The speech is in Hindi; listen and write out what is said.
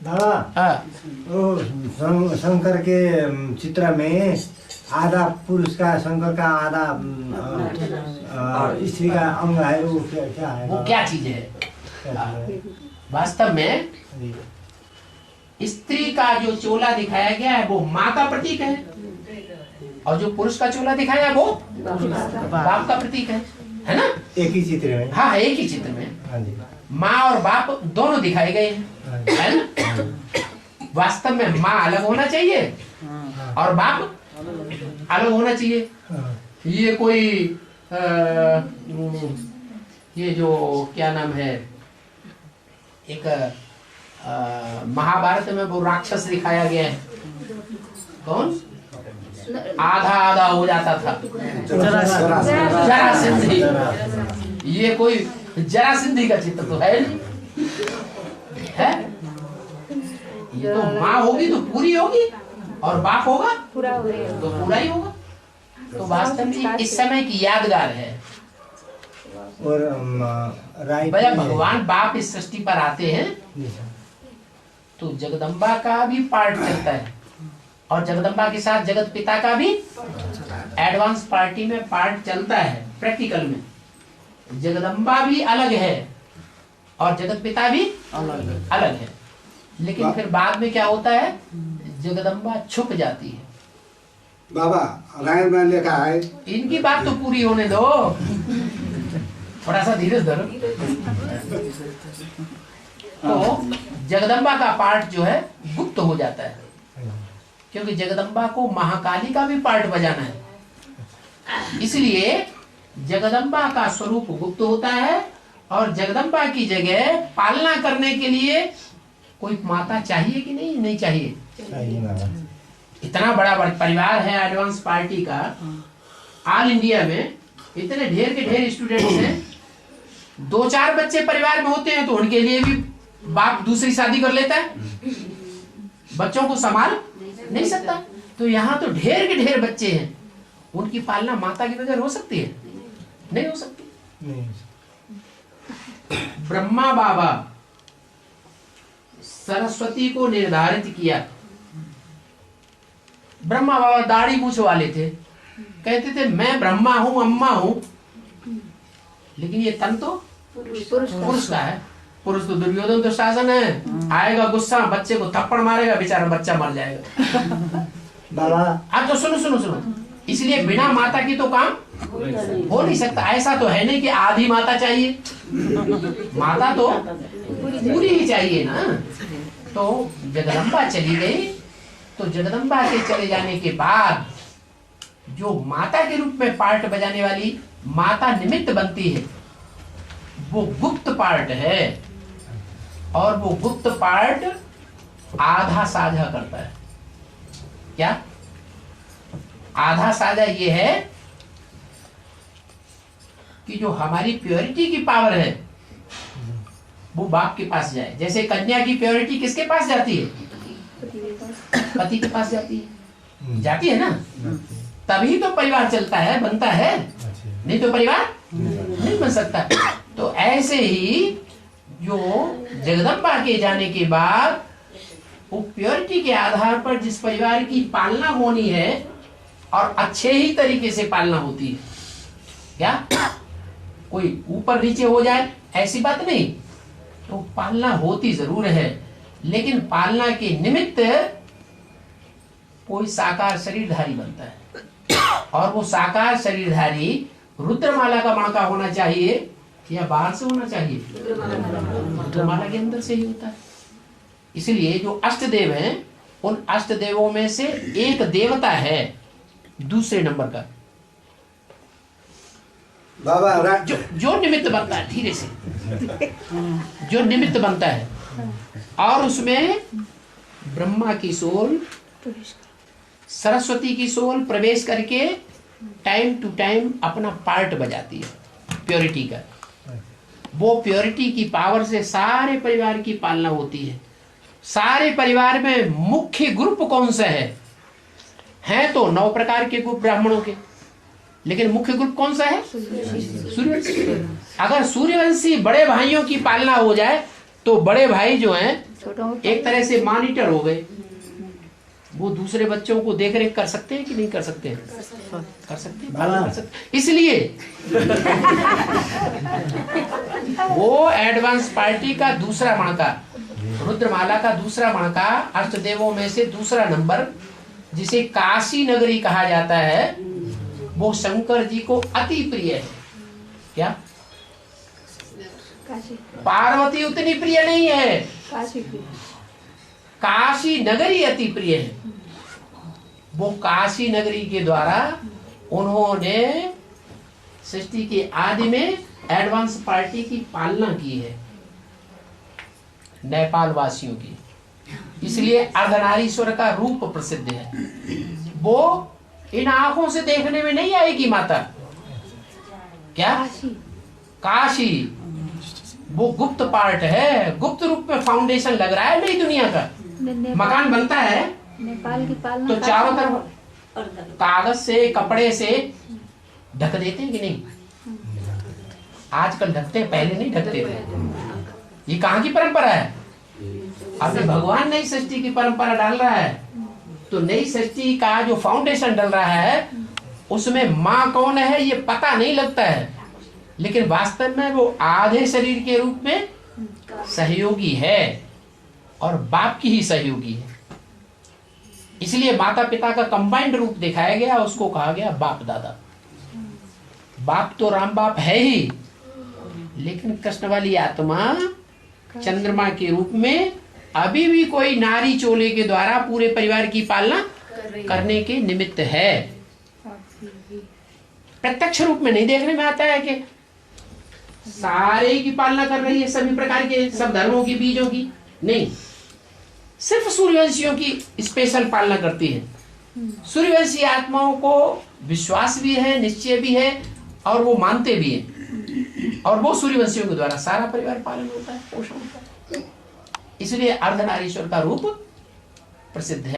बाबा हाँ वो शंकर के चित्र में आधा पुरुष का, शंकर का आधा स्त्री का अंग है, वो क्या है? वो क्या चीज है? वास्तव में स्त्री का जो चोला दिखाया गया है वो माँ का प्रतीक है, और जो पुरुष का चोला दिखाया है वो बाप का प्रतीक है ना? एक ही चित्र में। हाँ, एक ही चित्र में हाँ जी। माँ और बाप दोनों दिखाए गए हैं, है ना? वास्तव में माँ अलग होना चाहिए और बाप अलग होना चाहिए। ये कोई ये जो क्या नाम है, एक महाभारत में वो राक्षस दिखाया गया है, कौन? आधा आधा हो जाता था, जरासंधी। ये कोई जरासंधी का चित्र तो है नहीं, है? ये तो माँ होगी तो पूरी होगी और बाप होगा तो पूरा ही होगा। तो वास्तव में इस समय की यादगार है। और जब भगवान बाप इस सृष्टि पर आते हैं तो जगदम्बा का भी पार्ट चलता है, और जगदम्बा के साथ जगत पिता का भी एडवांस पार्टी में पार्ट चलता है। प्रैक्टिकल में जगदम्बा भी अलग है और जगत पिता भी अलग है, लेकिन फिर बाद में क्या होता है, जगदम्बा छुप जाती है। बाबा रायन में लिखा है, इनकी बात तो पूरी होने दो, थोड़ा सा धीरज धरो। तो जगदम्बा का पार्ट जो है गुप्त हो जाता है, क्योंकि जगदम्बा को महाकाली का भी पार्ट बजाना है। इसलिए जगदम्बा का स्वरूप गुप्त होता है, और जगदम्बा की जगह पालना करने के लिए कोई माता चाहिए कि नहीं? नहीं चाहिए। इतना बड़ा परिवार है एडवांस पार्टी का, ऑल इंडिया में इतने ढेर के ढेर स्टूडेंट्स हैं, 2-4 बच्चे परिवार में होते हैं तो उनके लिए भी बाप दूसरी शादी कर लेता है, बच्चों को संभाल नहीं सकता। तो यहाँ तो ढेर के ढेर बच्चे हैं, उनकी पालना माता के बगैर हो सकती है? नहीं हो सकती। ब्रह्मा बाबा सरस्वती को निर्धारित किया। ब्रह्मा बाबा दाढ़ी मूछ वाले थे, कहते थे मैं ब्रह्मा हूं, अम्मा हूं, लेकिन ये तन तो पुरुष का है। पुरुष तो दुर्योधन तो शासन है, आएगा गुस्सा, बच्चे को थप्पड़ मारेगा, बेचारा बच्चा मर जाएगा। बाबा अब तो सुनो, इसलिए बिना माता की तो काम हो नहीं सकता। ऐसा तो है नहीं कि आधी माता चाहिए, माता तो पूरी ही चाहिए ना। तो जगदम्बा चली गई, तो जगदम्बा के चले जाने के बाद जो माता के रूप में पार्ट बजाने वाली माता निमित्त बनती है, वो गुप्त पार्ट है, और वो गुप्त पार्ट आधा साझा करता है। क्या आधा साझा? ये है कि जो हमारी प्योरिटी की पावर है वो बाप के पास जाए। जैसे कन्या की प्योरिटी किसके पास जाती है? पति के पास जाती है ना, तभी तो परिवार चलता है, बनता है, नहीं तो परिवार नहीं बन सकता। तो ऐसे ही जो जगदम्बा के जाने के बाद वो प्योरिटी के आधार पर जिस परिवार की पालना होनी है, और अच्छे ही तरीके से पालना होती है, क्या कोई ऊपर नीचे हो जाए ऐसी बात नहीं, तो पालना होती जरूर है, लेकिन पालना के निमित्त कोई साकार शरीरधारी बनता है, और वो साकार शरीरधारी रुद्रमाला का मणका होना चाहिए या बाहर से होना चाहिए? रुद्रमाला के अंदर से ही होता है। इसलिए जो अष्टदेव हैं, उन अष्टदेवों में से एक देवता है दूसरे नंबर का, बाबा जो निमित्त बनता है, धीरे से, जो निमित्त बनता है, और उसमें ब्रह्मा की सोल, सरस्वती की सोल प्रवेश करके टाइम टू टाइम अपना पार्ट बजाती है प्योरिटी का। वो प्योरिटी की पावर से सारे परिवार की पालना होती है। सारे परिवार में मुख्य ग्रुप कौन सा है तो 9 प्रकार के ग्रुप ब्राह्मणों के, लेकिन मुख्य ग्रुप कौन सा है? सूर्यवंशी। अगर सूर्यवंशी बड़े भाइयों की पालना हो जाए तो बड़े भाई जो हैं एक तरह से मॉनिटर हो गए। वो दूसरे बच्चों को देख रेख कर सकते हैं कि नहीं कर सकते हैं? कर सकते हैं, कर सकते हैं। इसलिए वो एडवांस पार्टी का दूसरा मणका, रुद्रमाला का दूसरा मणका, अष्टदेवों में से दूसरा नंबर, जिसे काशी नगरी कहा जाता है, वो शंकर जी को अति प्रिय है। क्या? पार्वती उतनी प्रिय नहीं है, काशी नगरी अति प्रिय है। वो काशी नगरी के द्वारा उन्होंने सृष्टि के आदि में एडवांस पार्टी की पालना की है, नेपाल वासियों की। इसलिए अर्धनारीश्वर का रूप प्रसिद्ध है। वो इन आंखों से देखने में नहीं आएगी माता। क्या? काशी वो गुप्त पार्ट है, गुप्त रूप में फाउंडेशन लग रहा है नई दुनिया का। मकान बनता है नेपाल की पालना तो चारों तरफ कागज से, कपड़े से ढक देते हैं कि नहीं? आजकल ढकते, पहले नहीं ढकते थे। ये कहाँ की परंपरा है? अभी भगवान नई सृष्टि की परंपरा डाल रहा है, तो नई सृष्टि का जो फाउंडेशन डल रहा है उसमें माँ कौन है ये पता नहीं लगता है, लेकिन वास्तव में वो आधे शरीर के रूप में सहयोगी है और बाप की ही सहयोगी है। इसलिए माता पिता का कंबाइंड रूप दिखाया गया, उसको कहा गया बाप दादा। बाप तो राम बाप है ही, लेकिन कृष्ण वाली आत्मा चंद्रमा के रूप में अभी भी कोई नारी चोले के द्वारा पूरे परिवार की पालना करने के निमित्त है। प्रत्यक्ष रूप में नहीं देखने में आता है कि सारे की पालना कर रही है, सभी प्रकार के, सब धर्मों की, बीजों की नहीं, सिर्फ सूर्यवंशियों की स्पेशल पालना करती है। सूर्यवंशी आत्माओं को विश्वास भी है, निश्चय भी है, और वो मानते भी हैं, और वो सूर्यवंशियों के द्वारा सारा परिवार पालन होता है, पोषण होता है। इसलिए अर्धनारीश्वर का रूप प्रसिद्ध है।